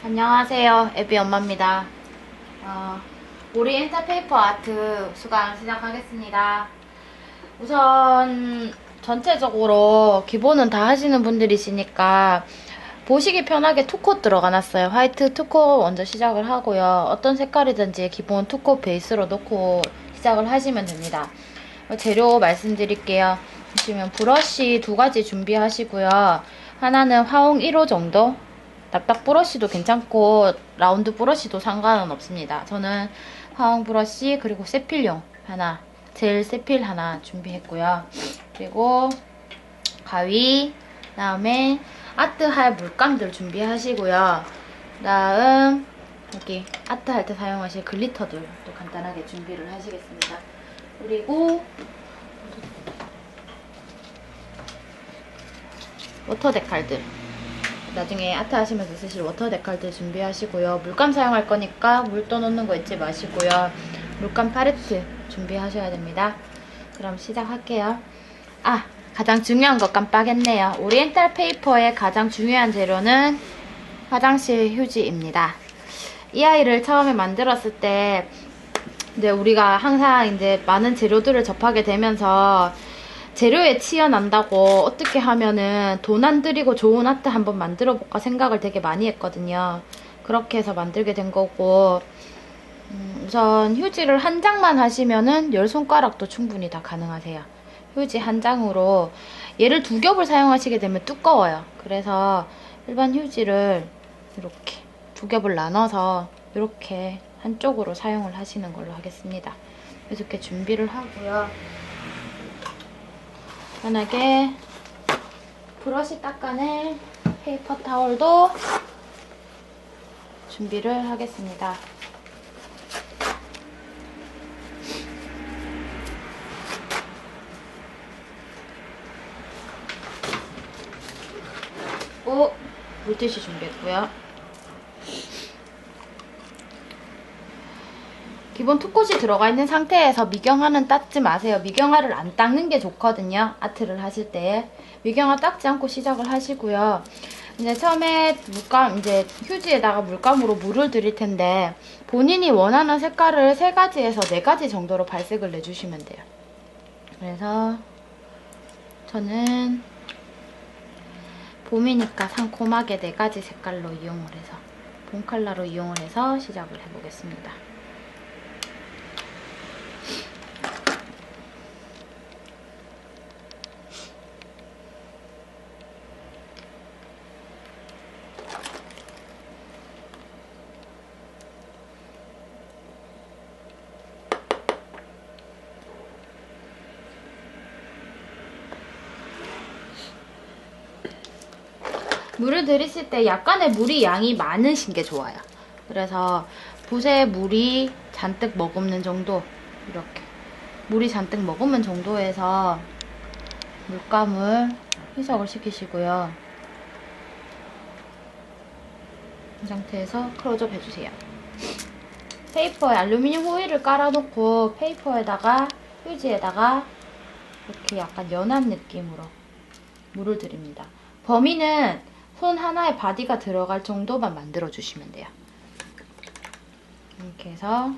안녕하세요. 애비 엄마입니다. 오리엔탈 페이퍼 아트 수강 시작하겠습니다. 우선 전체적으로 기본은 다 하시는 분들이시니까 보시기 편하게 투코 들어가놨어요. 화이트 투코 먼저 시작을 하고요. 어떤 색깔이든지 기본 투코 베이스로 놓고 시작을 하시면 됩니다. 재료 말씀드릴게요. 보시면 브러쉬 2가지 준비하시고요. 하나는 화홍 1호 정도, 납작 브러쉬도 괜찮고 라운드 브러쉬도 상관은 없습니다. 저는 화홍 브러쉬 그리고 세필용 하나, 젤 세필 하나 준비했고요. 그리고 가위, 그다음에 아트할 물감들 준비하시고요. 그다음 여기 아트할 때 사용하실 글리터들도 간단하게 준비를 하시겠습니다. 그리고 워터 데칼들, 나중에 아트 하시면서 쓰실 워터 데칼들 준비하시고요. 물감 사용할 거니까 물 떠놓는 거 잊지 마시고요. 물감 팔레트 준비하셔야 됩니다. 그럼 시작할게요. 가장 중요한 거 깜빡했네요. 오리엔탈 페이퍼의 가장 중요한 재료는 화장실 휴지입니다. 이 아이를 처음에 만들었을 때 이제 우리가 항상 이제 많은 재료들을 접하게 되면서 재료에 치여난다고 어떻게 하면은 돈 안 들이고 좋은 아트 한번 만들어 볼까 생각을 되게 많이 했거든요. 그렇게 해서 만들게 된 거고, 우선 휴지를 한 장만 하시면은 10손가락도 충분히 다 가능하세요. 휴지 한 장으로 얘를 2겹을 사용하시게 되면 두꺼워요. 그래서 일반 휴지를 이렇게 2겹을 나눠서 이렇게 한쪽으로 사용을 하시는 걸로 하겠습니다. 그래서 이렇게 준비를 하고요. 편하게 브러쉬 닦아낼 페이퍼 타월도 준비를 하겠습니다. 그리고 물티슈 준비했고요. 기본 투콧이 들어가 있는 상태에서 미경화는 닦지 마세요. 미경화를 안 닦는 게 좋거든요. 아트를 하실 때. 미경화 닦지 않고 시작을 하시고요. 이제 처음에 이제 휴지에다가 물감으로 물을 드릴 텐데, 본인이 원하는 색깔을 3가지에서 4가지 정도로 발색을 내주시면 돼요. 그래서 저는 봄이니까 상콤하게 4가지 색깔로 이용을 해서, 봄 컬러로 이용을 해서 시작을 해보겠습니다. 물을 들이실 때 약간의 물이 양이 많으신 게 좋아요. 그래서 붓에 물이 잔뜩 머금는 정도, 이렇게 물이 잔뜩 머금는 정도에서 물감을 희석을 시키시고요. 이 상태에서 클로즈업 해주세요. 페이퍼에 알루미늄 호일을 깔아놓고 페이퍼에다가 휴지에다가 이렇게 약간 연한 느낌으로 물을 드립니다. 범위는 손 하나에 바디가 들어갈 정도만 만들어주시면 돼요. 이렇게 해서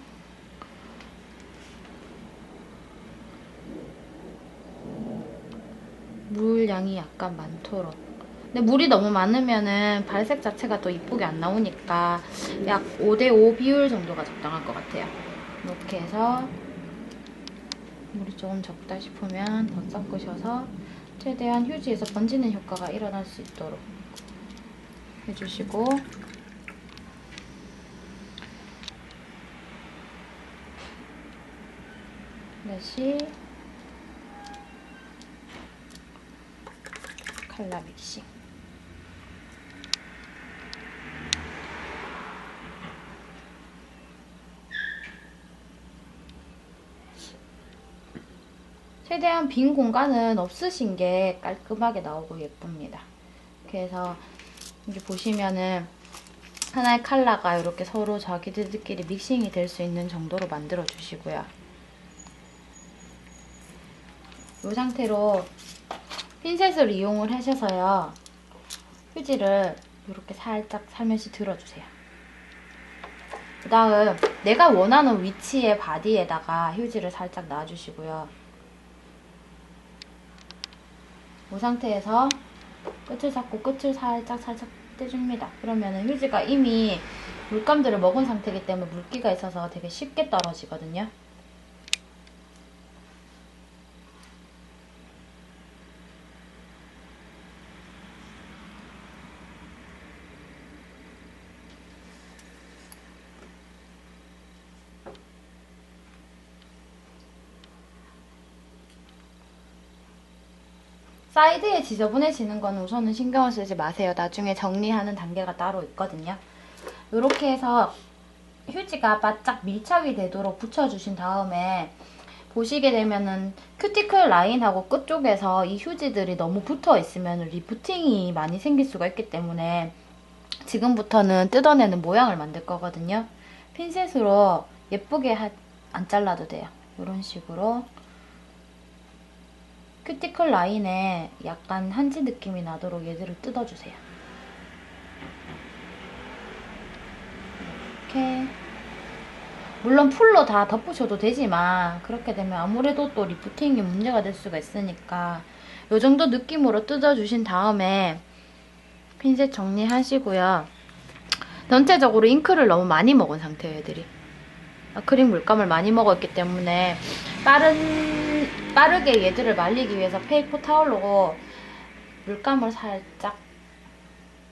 물 양이 약간 많도록. 근데 물이 너무 많으면은 발색 자체가 또 이쁘게 안 나오니까 약 5대5 비율 정도가 적당할 것 같아요. 이렇게 해서 물이 조금 적다 싶으면 더 섞으셔서 최대한 휴지에서 번지는 효과가 일어날 수 있도록 해주시고, 다시 컬러 믹싱. 최대한 빈 공간은 없으신 게 깔끔하게 나오고 예쁩니다. 이렇게 해서 여기 보시면은 하나의 컬러가 이렇게 서로 자기들끼리 믹싱이 될 수 있는 정도로 만들어 주시고요. 이 상태로 핀셋을 이용을 하셔서요, 휴지를 이렇게 살짝 살며시 들어주세요. 그 다음 내가 원하는 위치의 바디에다가 휴지를 살짝 놔주시고요. 이 상태에서 끝을 잡고 끝을 살짝 떼줍니다. 그러면은 휴지가 이미 물감들을 먹은 상태이기 때문에 물기가 있어서 되게 쉽게 떨어지거든요. 사이드에 지저분해지는 건 우선은 신경을 쓰지 마세요. 나중에 정리하는 단계가 따로 있거든요. 이렇게 해서 휴지가 바짝 밀착이 되도록 붙여주신 다음에 보시게 되면은 큐티클 라인하고 끝쪽에서 이 휴지들이 너무 붙어 있으면 리프팅이 많이 생길 수가 있기 때문에 지금부터는 뜯어내는 모양을 만들 거거든요. 핀셋으로 예쁘게 안 잘라도 돼요. 이런 식으로 큐티클 라인에 약간 한지 느낌이 나도록 얘들을 뜯어주세요. 이렇게 물론 풀로 다 덮으셔도 되지만 그렇게 되면 아무래도 또 리프팅이 문제가 될 수가 있으니까 이 정도 느낌으로 뜯어주신 다음에 핀셋 정리하시고요. 전체적으로 잉크를 너무 많이 먹은 상태예요, 애들이. 아크릴 물감을 많이 먹었기 때문에 빠르게 얘들을 말리기 위해서 페이퍼 타올로 물감을 살짝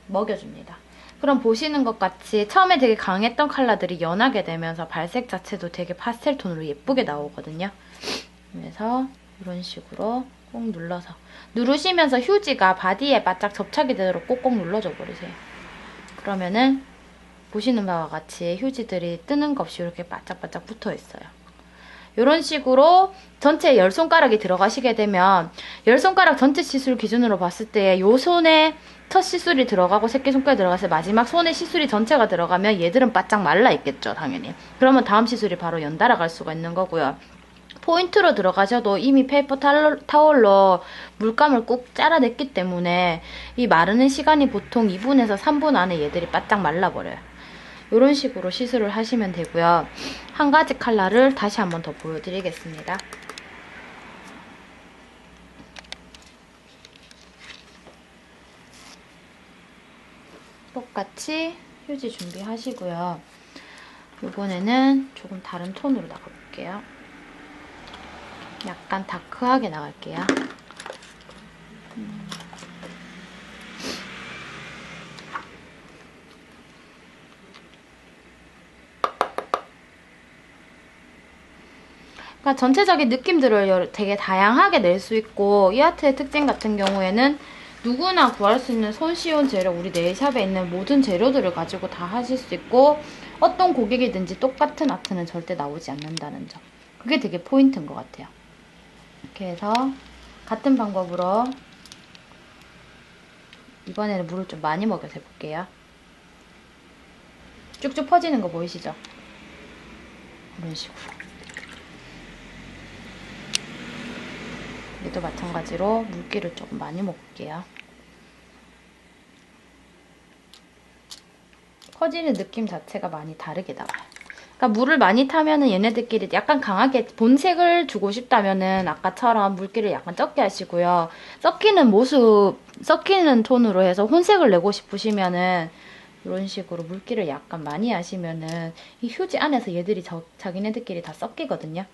먹여줍니다. 그럼 보시는 것 같이 처음에 되게 강했던 컬러들이 연하게 되면서 발색 자체도 되게 파스텔 톤으로 예쁘게 나오거든요. 그래서 이런 식으로 꼭 눌러서 누르시면서 휴지가 바디에 바짝 접착이 되도록 꼭꼭 눌러줘 버리세요. 그러면은 보시는 바와 같이 휴지들이 뜨는 것 없이 이렇게 바짝바짝 붙어 있어요. 이런 식으로 전체 10손가락이 들어가시게 되면 10손가락 전체 시술 기준으로 봤을 때 이 손에 첫 시술이 들어가고 새끼손가락이 들어갔을 때 마지막 손에 시술이 전체가 들어가면 얘들은 바짝 말라 있겠죠, 당연히. 그러면 다음 시술이 바로 연달아 갈 수가 있는 거고요. 포인트로 들어가셔도 이미 페이퍼 타올로 물감을 꾹 짜라냈기 때문에 이 마르는 시간이 보통 2분에서 3분 안에 얘들이 바짝 말라버려요. 이런 식으로 시술을 하시면 되고요. 한 가지 컬러를 다시 한번 더 보여드리겠습니다. 똑같이 휴지 준비하시고요. 이번에는 조금 다른 톤으로 나가볼게요. 약간 다크하게 나갈게요. 그러니까 전체적인 느낌들을 되게 다양하게 낼 수 있고 이 아트의 특징 같은 경우에는 누구나 구할 수 있는 손쉬운 재료, 우리 네일샵에 있는 모든 재료들을 가지고 다 하실 수 있고 어떤 고객이든지 똑같은 아트는 절대 나오지 않는다는 점. 그게 되게 포인트인 것 같아요. 이렇게 해서 같은 방법으로 이번에는 물을 좀 많이 먹여서 해볼게요. 쭉쭉 퍼지는 거 보이시죠? 이런 식으로. 얘도 마찬가지로 물기를 조금 많이 먹을게요. 퍼지는 느낌 자체가 많이 다르게 나와요. 그러니까 물을 많이 타면은 얘네들끼리 약간 강하게 본색을 주고 싶다면은 아까처럼 물기를 약간 적게 하시고요. 섞이는 톤으로 해서 혼색을 내고 싶으시면은 이런 식으로 물기를 약간 많이 하시면은 이 휴지 안에서 얘들이 자기네들끼리 다 섞이거든요.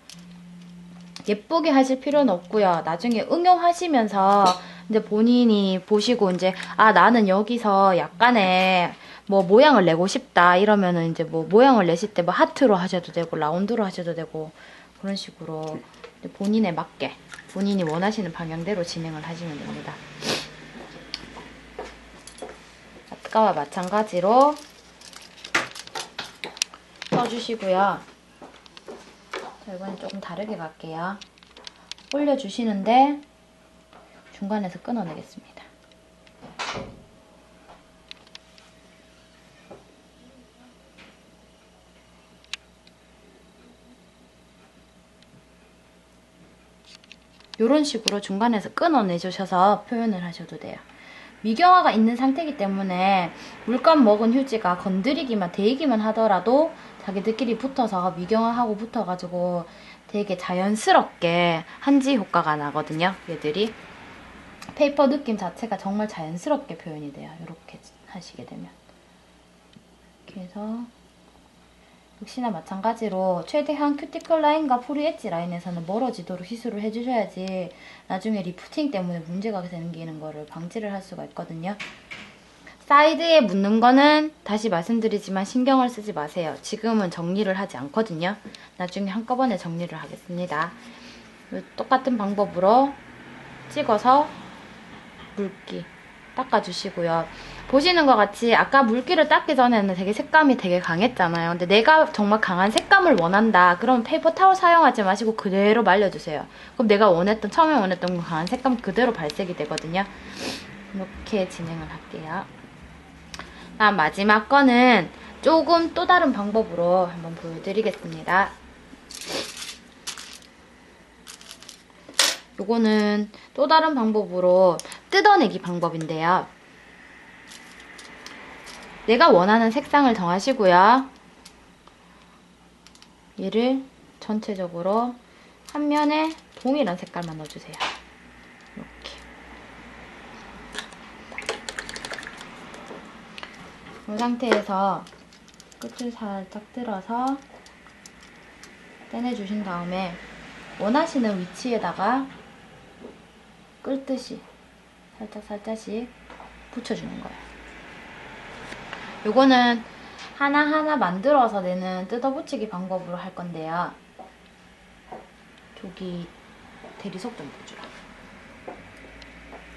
예쁘게 하실 필요는 없고요. 나중에 응용하시면서 이제 본인이 보시고 이제 아 나는 여기서 약간의 뭐 모양을 내고 싶다 이러면은 이제 뭐 모양을 내실 때 뭐 하트로 하셔도 되고 라운드로 하셔도 되고 그런 식으로 본인에 맞게 본인이 원하시는 방향대로 진행을 하시면 됩니다. 아까와 마찬가지로 써주시고요. 자, 이번엔 조금 다르게 갈게요. 올려주시는데 중간에서 끊어내겠습니다. 이런 식으로 중간에서 끊어내주셔서 표현을 하셔도 돼요. 미경화가 있는 상태이기 때문에 물감 먹은 휴지가 건드리기만 데이기만 하더라도 자기들끼리 붙어서 미경화하고 붙어가지고 되게 자연스럽게 한지 효과가 나거든요. 얘들이 페이퍼 느낌 자체가 정말 자연스럽게 표현이 돼요. 이렇게 하시게 되면. 이렇게 해서 역시나 마찬가지로 최대한 큐티클 라인과 프리 엣지 라인에서는 멀어지도록 시술을 해주셔야지 나중에 리프팅 때문에 문제가 생기는 거를 방지를 할 수가 있거든요. 사이드에 묻는 거는 다시 말씀드리지만 신경을 쓰지 마세요. 지금은 정리를 하지 않거든요. 나중에 한꺼번에 정리를 하겠습니다. 똑같은 방법으로 찍어서 물기 닦아주시고요. 보시는 것 같이 아까 물기를 닦기 전에는 되게 색감이 되게 강했잖아요. 근데 내가 정말 강한 색감을 원한다. 그러면 페이퍼 타월 사용하지 마시고 그대로 말려주세요. 그럼 내가 처음에 원했던 그 강한 색감 그대로 발색이 되거든요. 이렇게 진행을 할게요. 다음 마지막 거는 조금 또 다른 방법으로 한번 보여드리겠습니다. 요거는 또 다른 방법으로 뜯어내기 방법인데요. 내가 원하는 색상을 정하시고요. 얘를 전체적으로 한 면에 동일한 색깔만 넣어주세요. 이렇게. 이 상태에서 끝을 살짝 들어서 떼내주신 다음에 원하시는 위치에다가 끌듯이 살짝씩 붙여주는 거예요. 요거는 하나하나 만들어서 내는 뜯어붙이기 방법으로 할 건데요. 저기 대리석 좀 보주라.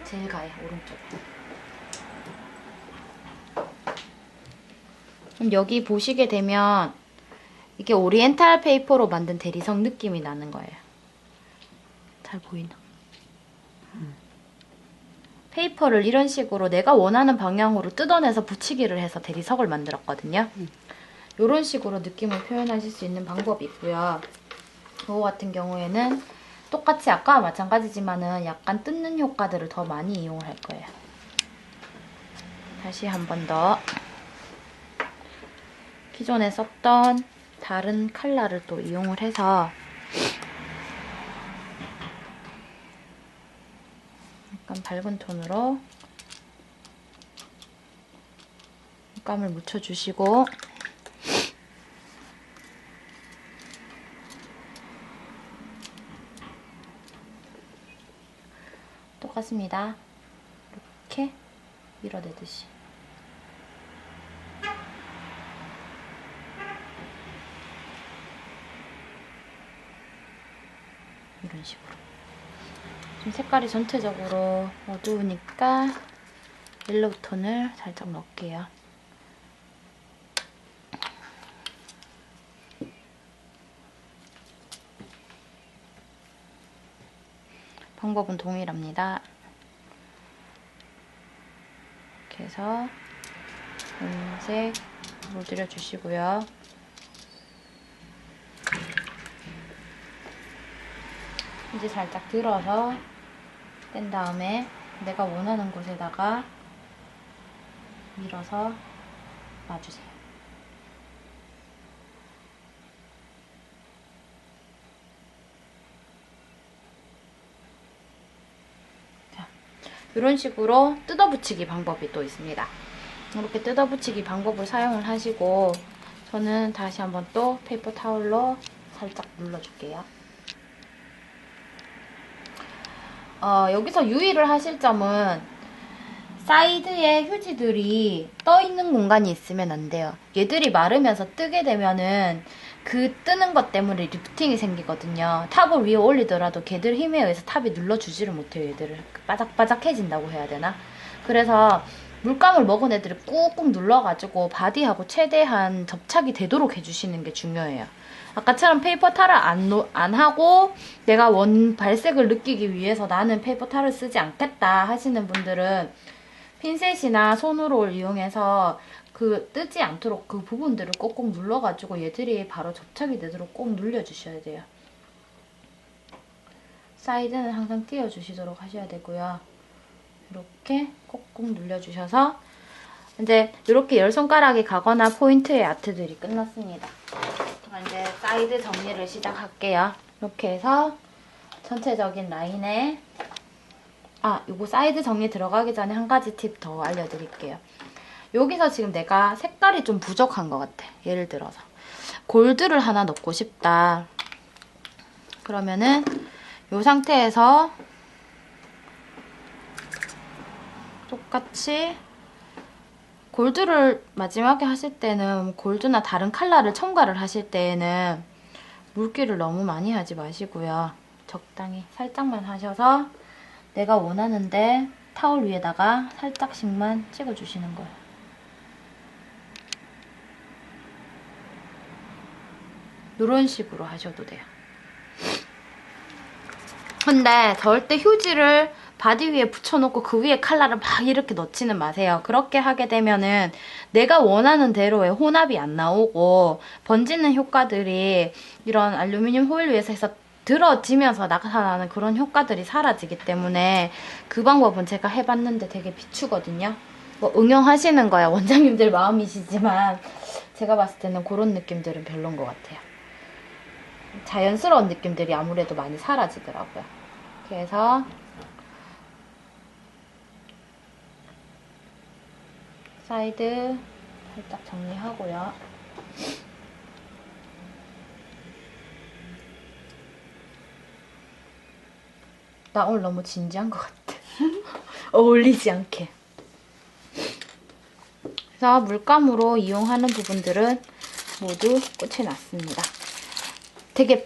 제일 가해, 오른쪽에. 그럼 여기 보시게 되면 이게 오리엔탈 페이퍼로 만든 대리석 느낌이 나는 거예요. 잘 보이나? 페이퍼를 이런 식으로 내가 원하는 방향으로 뜯어내서 붙이기를 해서 대리석을 만들었거든요. 이런 식으로 느낌을 표현하실 수 있는 방법이 있고요. 이거 같은 경우에는 똑같이 아까와 마찬가지지만은 약간 뜯는 효과들을 더 많이 이용을 할 거예요. 다시 한 번 더 기존에 썼던 다른 컬러를 또 이용을 해서 약간 밝은 톤으로 색감을 묻혀주시고 똑같습니다. 이렇게 밀어내듯이 이런 식으로 좀 색깔이 전체적으로 어두우니까 옐로우 톤을 살짝 넣을게요. 방법은 동일합니다. 이렇게 해서 은색 물들여주시고요. 이제 살짝 들어서 뗀 다음에 내가 원하는 곳에다가 밀어서 놔주세요. 자, 이런 식으로 뜯어붙이기 방법이 또 있습니다. 이렇게 뜯어붙이기 방법을 사용을 하시고 저는 다시 한번 또 페이퍼 타올로 살짝 눌러줄게요. 여기서 유의를 하실 점은 사이드에 휴지들이 떠있는 공간이 있으면 안 돼요. 얘들이 마르면서 뜨게 되면은 그 뜨는 것 때문에 리프팅이 생기거든요. 탑을 위에 올리더라도 걔들 힘에 의해서 탑이 눌러주지를 못해요. 얘들을 바삭바삭해진다고 해야 되나? 그래서 물감을 먹은 애들을 꾹꾹 눌러가지고 바디하고 최대한 접착이 되도록 해주시는 게 중요해요. 아까처럼 페이퍼 탈을 안 하고 내가 원 발색을 느끼기 위해서 나는 페이퍼 탈을 쓰지 않겠다 하시는 분들은 핀셋이나 손으로 이용해서 그 뜨지 않도록 그 부분들을 꼭꼭 눌러가지고 얘들이 바로 접착이 되도록 꼭 눌려주셔야 돼요. 사이드는 항상 띄워주시도록 하셔야 되고요. 이렇게 꼭꼭 눌려주셔서 이제 이렇게 10손가락이 가거나 포인트의 아트들이 끝났습니다. 그럼 이제 사이드 정리를 시작할게요. 이렇게 해서 전체적인 라인에 요거 사이드 정리 들어가기 전에 한 가지 팁 더 알려드릴게요. 여기서 지금 내가 색깔이 좀 부족한 것 같아. 예를 들어서 골드를 하나 넣고 싶다. 그러면은 이 상태에서 똑같이 골드를 마지막에 하실 때는 골드나 다른 컬러를 첨가를 하실 때에는 물기를 너무 많이 하지 마시고요. 적당히 살짝만 하셔서 내가 원하는데 타올 위에다가 살짝씩만 찍어주시는 거예요. 이런 식으로 하셔도 돼요. 근데 절대 휴지를 바디 위에 붙여놓고 그 위에 컬러를 막 이렇게 넣지는 마세요. 그렇게 하게 되면은 내가 원하는 대로의 혼합이 안 나오고 번지는 효과들이 이런 알루미늄 호일 위에서 해서 들어지면서 나타나는 그런 효과들이 사라지기 때문에 그 방법은 제가 해봤는데 되게 비추거든요. 뭐 응용하시는 거야 원장님들 마음이시지만 제가 봤을 때는 그런 느낌들은 별론 것 같아요. 자연스러운 느낌들이 아무래도 많이 사라지더라고요. 그래서 사이드 살짝 정리하고요. 나 오늘 너무 진지한 것 같아. 어울리지 않게. 그래서 물감으로 이용하는 부분들은 모두 끝이 났습니다. 되게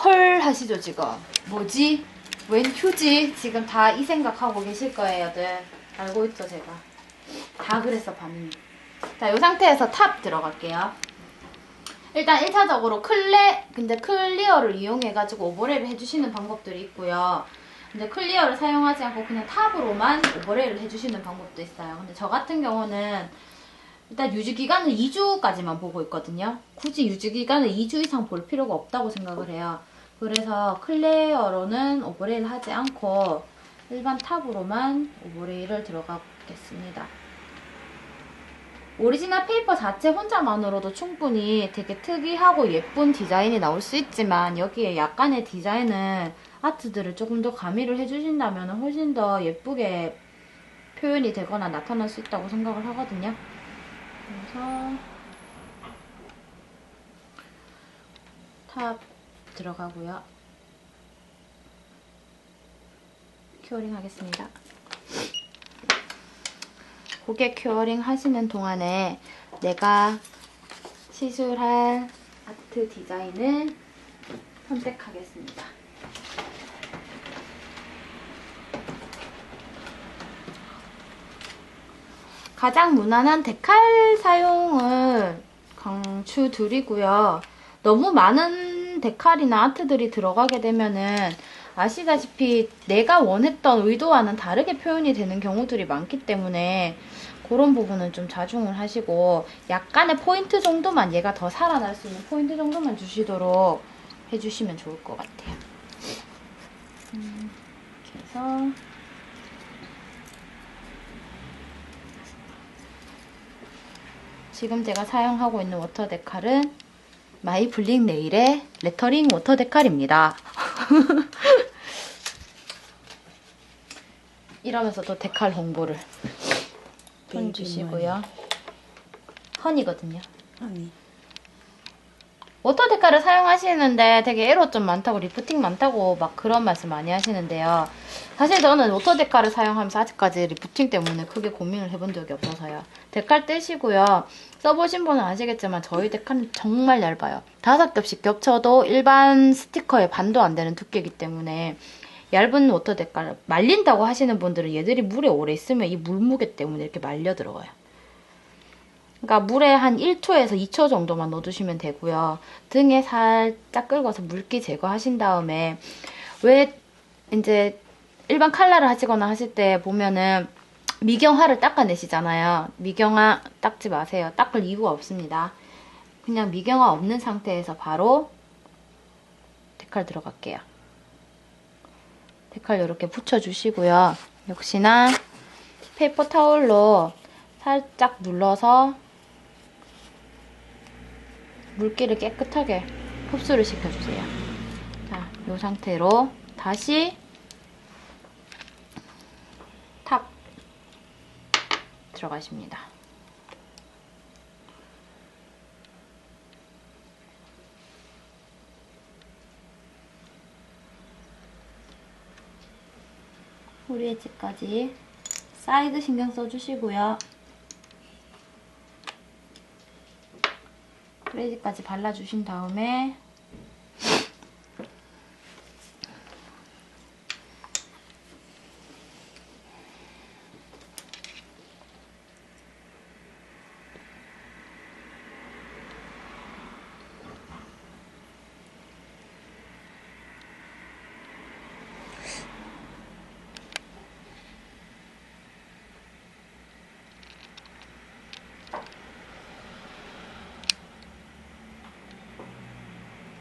헐 하시죠 지금? 뭐지? 웬 휴지? 지금 다 이 생각하고 계실 거예요들. 알고 있죠 제가. 다 그랬어 반응이. 자, 이 상태에서 탑 들어갈게요. 일단 1차적으로 근데 클리어를 이용해가지고 오버레이를 해주시는 방법들이 있고요. 근데 클리어를 사용하지 않고 그냥 탑으로만 오버레이를 해주시는 방법도 있어요. 근데 저 같은 경우는 일단 유지기간은 2주까지만 보고 있거든요. 굳이 유지기간을 2주 이상 볼 필요가 없다고 생각을 해요. 그래서 클리어로는 오버레이를 하지 않고 일반 탑으로만 오버레이를 들어가겠습니다. 오리지널 페이퍼 자체 혼자만으로도 충분히 되게 특이하고 예쁜 디자인이 나올 수 있지만 여기에 약간의 디자인은 아트들을 조금 더 가미를 해주신다면 훨씬 더 예쁘게 표현이 되거나 나타날 수 있다고 생각을 하거든요. 그래서 탑 들어가고요. 큐어링 하겠습니다. 고개 큐어링 하시는 동안에 내가 시술할 아트 디자인을 선택하겠습니다. 가장 무난한 데칼 사용을 강추드리고요. 너무 많은 데칼이나 아트들이 들어가게 되면은 아시다시피 내가 원했던 의도와는 다르게 표현이 되는 경우들이 많기 때문에 그런 부분은 좀 자중을 하시고 약간의 포인트 정도만 얘가 더 살아날 수 있는 포인트 정도만 주시도록 해주시면 좋을 것 같아요. 이렇게 해서 지금 제가 사용하고 있는 워터 데칼은 마이 블링 네일의 레터링 워터 데칼입니다. 이러면서도 데칼 홍보를 해주시고요. 허니거든요. 허니. 워터 데칼을 사용하시는데 되게 에러좀 많다고 리프팅 많다고 막 그런 말씀 많이 하시는데요. 사실 저는 워터 데칼을 사용하면서 아직까지 리프팅 때문에 크게 고민을 해본 적이 없어서요. 데칼 떼시고요. 써보신 분은 아시겠지만 저희 데칼은 정말 얇아요. 5겹씩 겹쳐도 일반 스티커의 반도 안 되는 두께이기 때문에 얇은 워터 데칼 말린다고 하시는 분들은 얘들이 물에 오래 있으면 이 물무게 때문에 이렇게 말려 들어가요. 그러니까 물에 한 1초에서 2초 정도만 넣어주시면 되고요. 등에 살짝 긁어서 물기 제거하신 다음에 왜 이제 일반 칼라를 하시거나 하실 때 보면은 미경화를 닦아내시잖아요. 미경화 닦지 마세요. 닦을 이유가 없습니다. 그냥 미경화 없는 상태에서 바로 데칼 들어갈게요. 데칼 이렇게 붙여주시고요. 역시나 페이퍼 타올로 살짝 눌러서 물기를 깨끗하게 흡수를 시켜주세요. 자, 이 상태로 다시 탑 들어가십니다. 우리 엣지까지 사이드 신경 써주시고요. 브레이즈까지 발라주신 다음에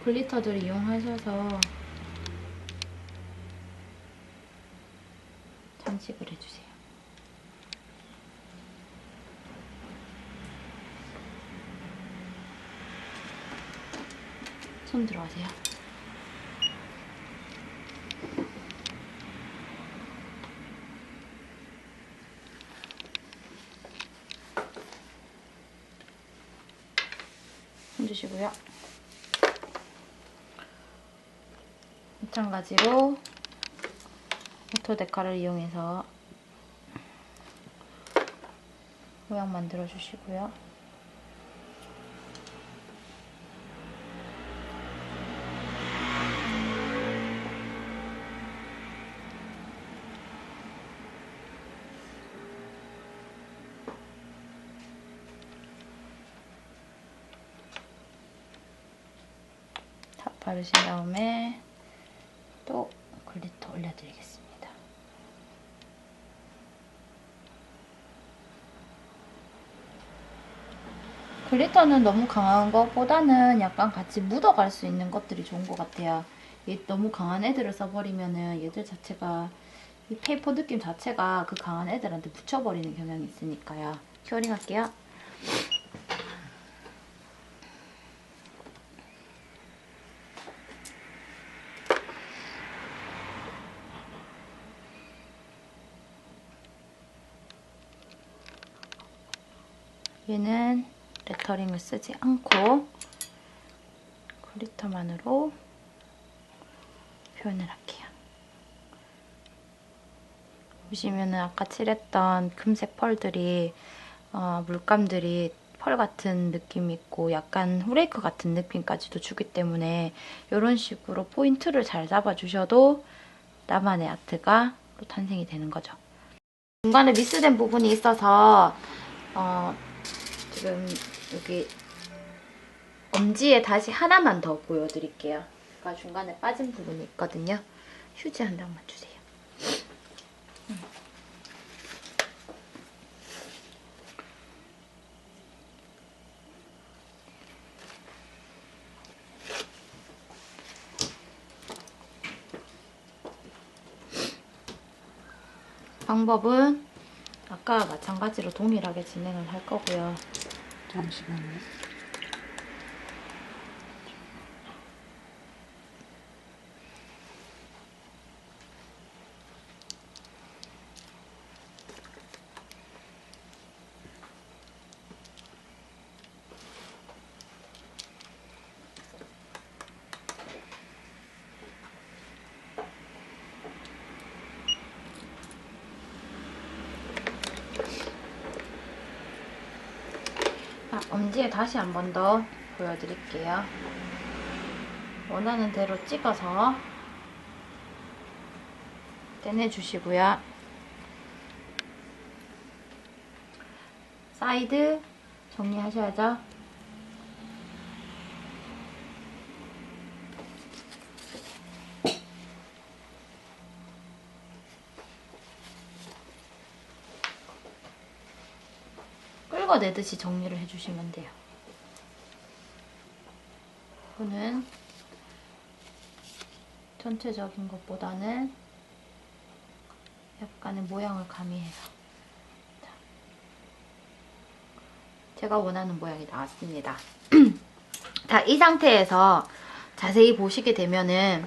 글리터들 이용하셔서 장식을 해주세요. 손 들어가세요. 손 주시고요. 마찬가지로 오토 데카를 이용해서 모양 만들어 주시고요. 다 바르신 다음에 또 글리터 올려드리겠습니다. 글리터는 너무 강한 것보다는 약간 같이 묻어갈 수 있는 것들이 좋은 것 같아요. 너무 강한 애들을 써버리면은 얘들 자체가 이 페이퍼 느낌 자체가 그 강한 애들한테 묻혀버리는 경향이 있으니까요. 큐어링 할게요. 얘는 레터링을 쓰지 않고 글리터만으로 표현을 할게요. 보시면은 아까 칠했던 금색 펄들이 물감들이 펄 같은 느낌이 있고 약간 후레이크 같은 느낌까지도 주기 때문에 이런 식으로 포인트를 잘 잡아주셔도 나만의 아트가 또 탄생이 되는 거죠. 중간에 미스된 부분이 있어서 지금 여기 엄지에 다시 하나만 더 보여드릴게요. 아까 중간에 빠진 부분이 있거든요. 휴지 한 장만 주세요. 방법은 아까 마찬가지로 동일하게 진행을 할 거고요. 잠시만요. 엄지에 다시 한 번 더 보여드릴게요. 원하는 대로 찍어서 떼내주시고요. 사이드 정리하셔야죠. 끌어내듯이 정리를 해주시면 돼요. 이거는 전체적인 것보다는 약간의 모양을 가미해서 제가 원하는 모양이 나왔습니다. 자, 이 상태에서 자세히 보시게 되면은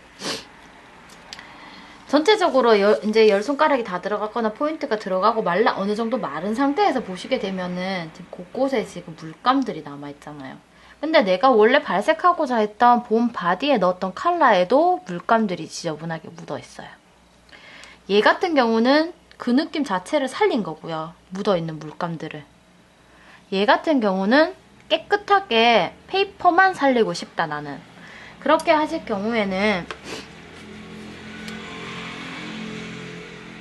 전체적으로 이제 열 손가락이 다 들어갔거나 포인트가 들어가고 어느 정도 마른 상태에서 보시게 되면은 지금 곳곳에 지금 물감들이 남아있잖아요. 근데 내가 원래 발색하고자 했던 본 바디에 넣었던 컬러에도 물감들이 지저분하게 묻어있어요. 얘 같은 경우는 그 느낌 자체를 살린 거고요. 묻어있는 물감들을. 얘 같은 경우는 깨끗하게 페이퍼만 살리고 싶다 나는. 그렇게 하실 경우에는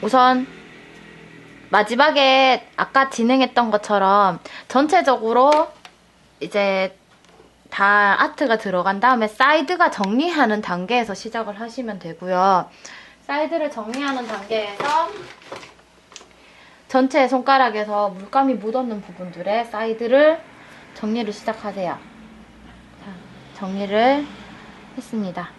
우선 마지막에 아까 진행했던 것처럼 전체적으로 이제 다 아트가 들어간 다음에 사이드가 정리하는 단계에서 시작을 하시면 되고요. 사이드를 정리하는 단계에서 전체 손가락에서 물감이 묻었는 부분들의 사이드를 정리를 시작하세요. 자, 정리를 했습니다.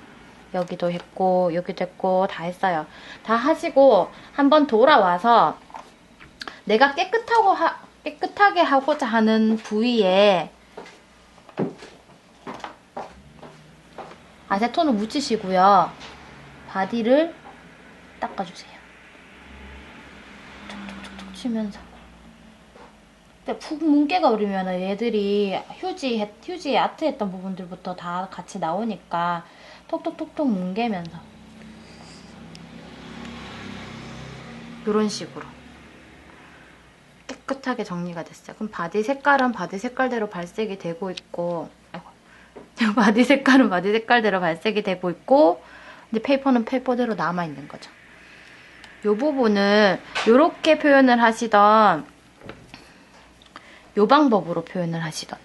여기도 했고 여기도 했고 다 했어요. 다 하시고 한번 돌아와서 내가 깨끗하게 하고자 하는 부위에 아세톤을 묻히시고요. 바디를 닦아주세요. 촉촉촉촉 치면서. 근데 푹 뭉개가 버리면 얘들이 휴지에 아트했던 부분들부터 다 같이 나오니까 톡톡톡톡 뭉개면서 이런 식으로 깨끗하게 정리가 됐어요. 그럼 바디 색깔은 바디 색깔대로 발색이 되고 있고, 바디 색깔은 바디 색깔대로 발색이 되고 있고, 이제 페이퍼는 페이퍼대로 남아있는 거죠. 이 부분을 이렇게 표현을 하시던, 이 방법으로 표현을 하시던,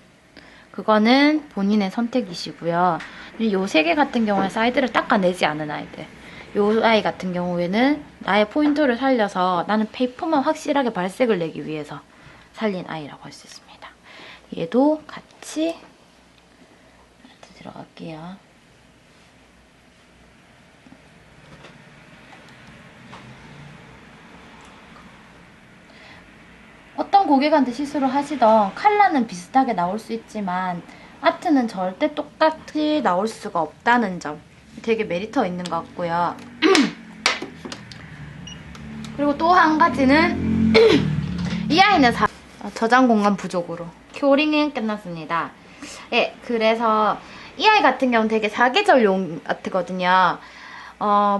그거는 본인의 선택이시고요. 이 세 개 같은 경우에 사이드를 닦아내지 않은 아이들. 이 아이 같은 경우에는 나의 포인트를 살려서 나는 페이퍼만 확실하게 발색을 내기 위해서 살린 아이라고 할 수 있습니다. 얘도 같이 들어갈게요. 어떤 고객한테 시술을 하시던 컬러는 비슷하게 나올 수 있지만 아트는 절대 똑같이 나올 수가 없다는 점 되게 메리트 있는 것 같고요. 그리고 또 한 가지는 이 아이는 저장 공간 부족으로 큐링은 끝났습니다. 예, 그래서 이 아이 같은 경우는 되게 사계절용 아트거든요.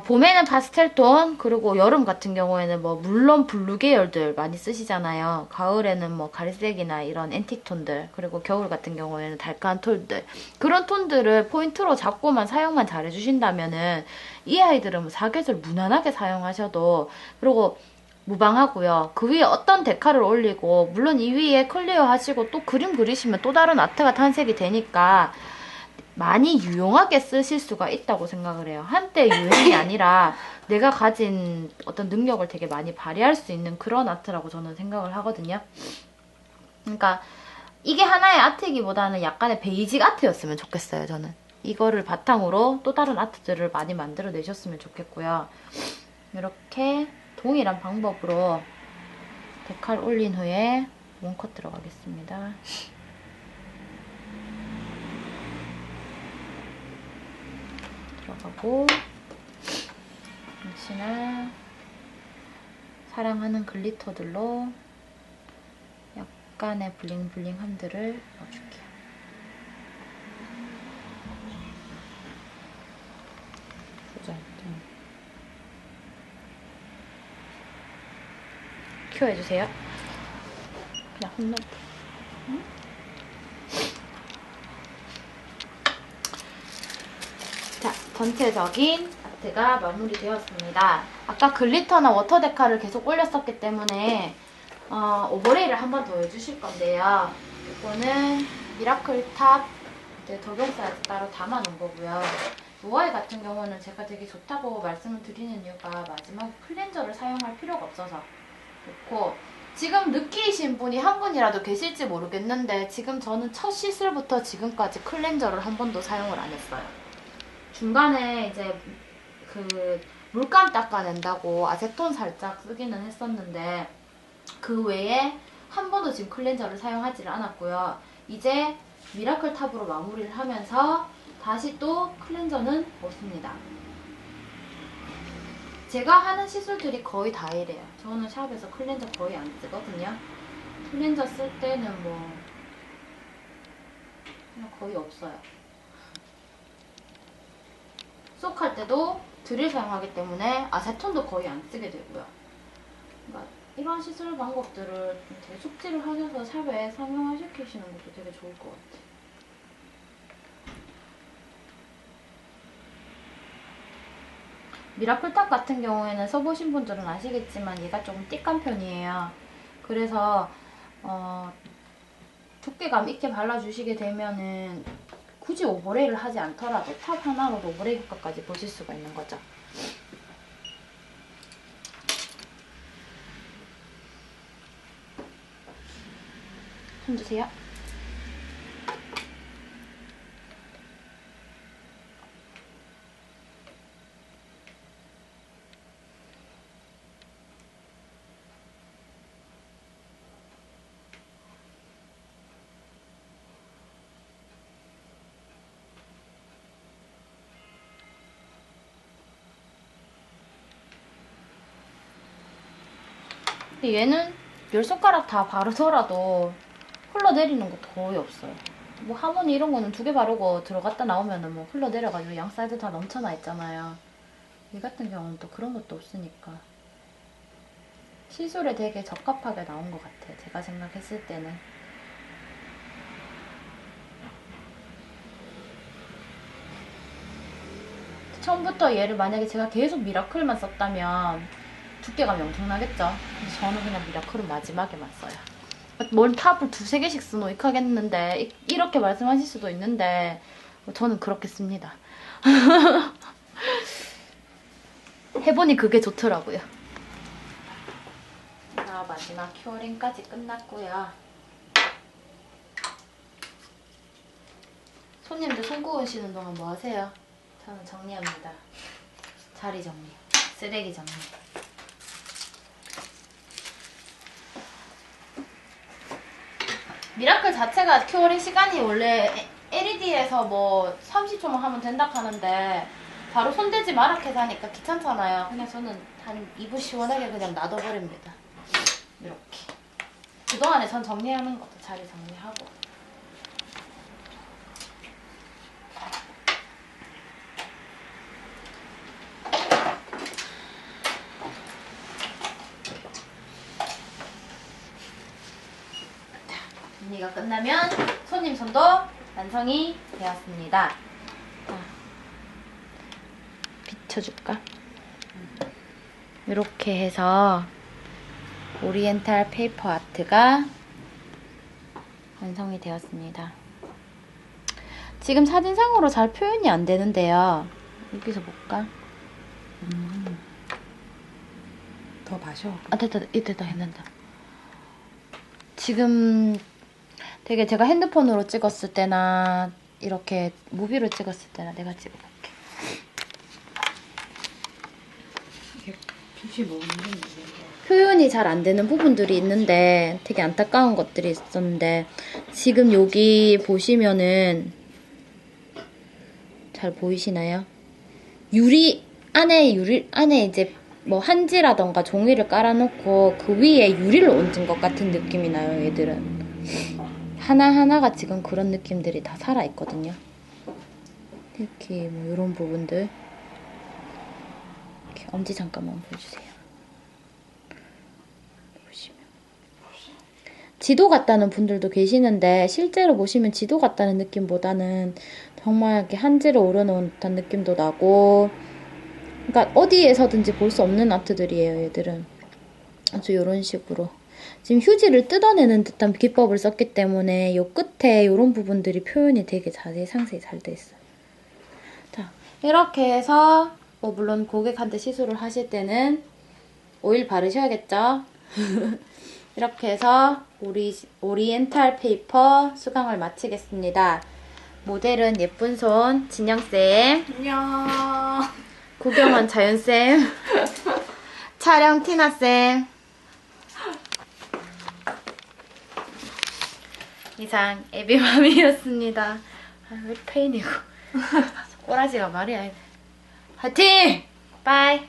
봄에는 파스텔톤, 그리고 여름 같은 경우에는 뭐 물론 블루 계열들 많이 쓰시잖아요. 가을에는 뭐 갈색이나 이런 앤틱 톤들, 그리고 겨울 같은 경우에는 달콤한 톤들, 그런 톤들을 포인트로 잡고만 사용만 잘 해주신다면은 이 아이들은 뭐 사계절 무난하게 사용하셔도, 그리고 무방하고요. 그 위에 어떤 데카를 올리고, 물론 이 위에 클리어 하시고 또 그림 그리시면 또 다른 아트가 탄생이 되니까 많이 유용하게 쓰실 수가 있다고 생각을 해요. 한때 유행이 아니라 내가 가진 어떤 능력을 되게 많이 발휘할 수 있는 그런 아트라고 저는 생각을 하거든요. 그러니까 이게 하나의 아트이기보다는 약간의 베이직 아트였으면 좋겠어요, 저는. 이거를 바탕으로 또 다른 아트들을 많이 만들어 내셨으면 좋겠고요. 이렇게 동일한 방법으로 데칼 올린 후에 원컷 들어가겠습니다. 들어가고, 역시나 사랑하는 글리터들로 약간의 블링블링함들을 넣어줄게요. 큐 해주세요. 그냥 홈런. 자, 전체적인 아트가 마무리되었습니다. 아까 글리터나 워터 데카를 계속 올렸었기 때문에 오버레이를 한 번 더 해주실 건데요. 이거는 미라클 탑 적용 사이즈 따로 담아 놓은 거고요. 이 아이 같은 경우는 제가 되게 좋다고 말씀을 드리는 이유가 마지막에 클렌저를 사용할 필요가 없어서 좋고, 지금 느끼신 분이 한 분이라도 계실지 모르겠는데 지금 저는 첫 시술부터 지금까지 클렌저를 한 번도 사용을 안 했어요. 중간에 이제 그 물감 닦아낸다고 아세톤 살짝 쓰기는 했었는데 그 외에 한 번도 지금 클렌저를 사용하지를 않았고요. 이제 미라클 탑으로 마무리를 하면서 다시 또 클렌저는 없습니다. 제가 하는 시술들이 거의 다 이래요. 저는 샵에서 클렌저 거의 안 쓰거든요. 클렌저 쓸 때는 뭐 그냥 거의 없어요. 쏙 할 때도 드릴 사용하기 때문에 아세톤도 거의 안 쓰게 되고요. 그러니까 이런 시술 방법들을 되게 숙지를 하셔서 샵에 상용화시키시는 것도 되게 좋을 것 같아요. 미라클탑 같은 경우에는 써보신 분들은 아시겠지만 얘가 조금 띠깐 편이에요. 그래서 두께감 있게 발라주시게 되면은 굳이 오버레이를 하지 않더라도 탑 하나로도 오버레이 효과까지 보실 수가 있는 거죠. 손 주세요. 근데 얘는 10손가락 다 바르더라도 흘러내리는 거 거의 없어요. 뭐 하모니 이런 거는 2개 바르고 들어갔다 나오면은 뭐 흘러내려가지고 양 사이드 다 넘쳐나 있잖아요. 이 같은 경우는 또 그런 것도 없으니까 시술에 되게 적합하게 나온 것 같아요. 제가 생각했을 때는. 처음부터 얘를 만약에 제가 계속 미라클만 썼다면 두께감이 엄청나겠죠? 근데 저는 그냥 미라클은 마지막에만 써요. 뭘 탑을 2~3개씩 쓰노 하겠는데 이렇게 말씀하실 수도 있는데 저는 그렇게 씁니다. 해보니 그게 좋더라고요. 자, 마지막 큐어링까지 끝났고요. 손님들 손 구우시는 동안 뭐 하세요? 저는 정리합니다. 자리 정리, 쓰레기 정리. 미라클 자체가 큐어링 시간이 원래 LED에서 뭐 30초만 하면 된다 하는데 바로 손대지 마라 해서 하니까 귀찮잖아요. 그냥 저는 한 2분 시원하게 그냥 놔둬버립니다. 이렇게. 그동안에 전 정리하는 것도 자리 정리하고. 정리가 끝나면 손님 손도 완성이 되었습니다. 비춰줄까? 이렇게 해서 오리엔탈 페이퍼 아트가 완성이 되었습니다. 지금 사진상으로 잘 표현이 안 되는데요. 여기서 볼까? 더 마셔. 아, 됐다. 이때다 했는다. 지금 되게 제가 핸드폰으로 찍었을 때나 이렇게 무비로 찍었을 때나 내가 찍어볼게. 빛이 먹는 게 표현이 잘 안 되는 부분들이 있는데 되게 안타까운 것들이 있었는데 지금 여기 보시면은 잘 보이시나요? 유리 안에 이제 뭐 한지라던가 종이를 깔아놓고 그 위에 유리를 얹은 것 같은 느낌이 나요. 얘들은 하나하나가 지금 그런 느낌들이 다 살아있거든요. 이렇게 뭐 이런 부분들 이렇게 엄지 잠깐만 보여주세요. 보시면 지도 같다는 분들도 계시는데 실제로 보시면 지도 같다는 느낌보다는 정말 이렇게 한지를 오려놓은 듯한 느낌도 나고, 그러니까 어디에서든지 볼 수 없는 아트들이에요. 얘들은 아주 이런 식으로 지금 휴지를 뜯어내는 듯한 기법을 썼기 때문에 요 끝에 이런 부분들이 표현이 되게 자세히 상세히 잘 돼 있어요. 자, 이렇게 해서 뭐 물론 고객한테 시술을 하실 때는 오일 바르셔야겠죠. 이렇게 해서 오리엔탈 페이퍼 수강을 마치겠습니다. 모델은 예쁜 손 진영쌤, 안녕. 구경원 자연쌤, 촬영 티나쌤. 이상 에비맘이었습니다. 아, 왜 페인이고 꼬라지가 말이야. 화이팅! 바이!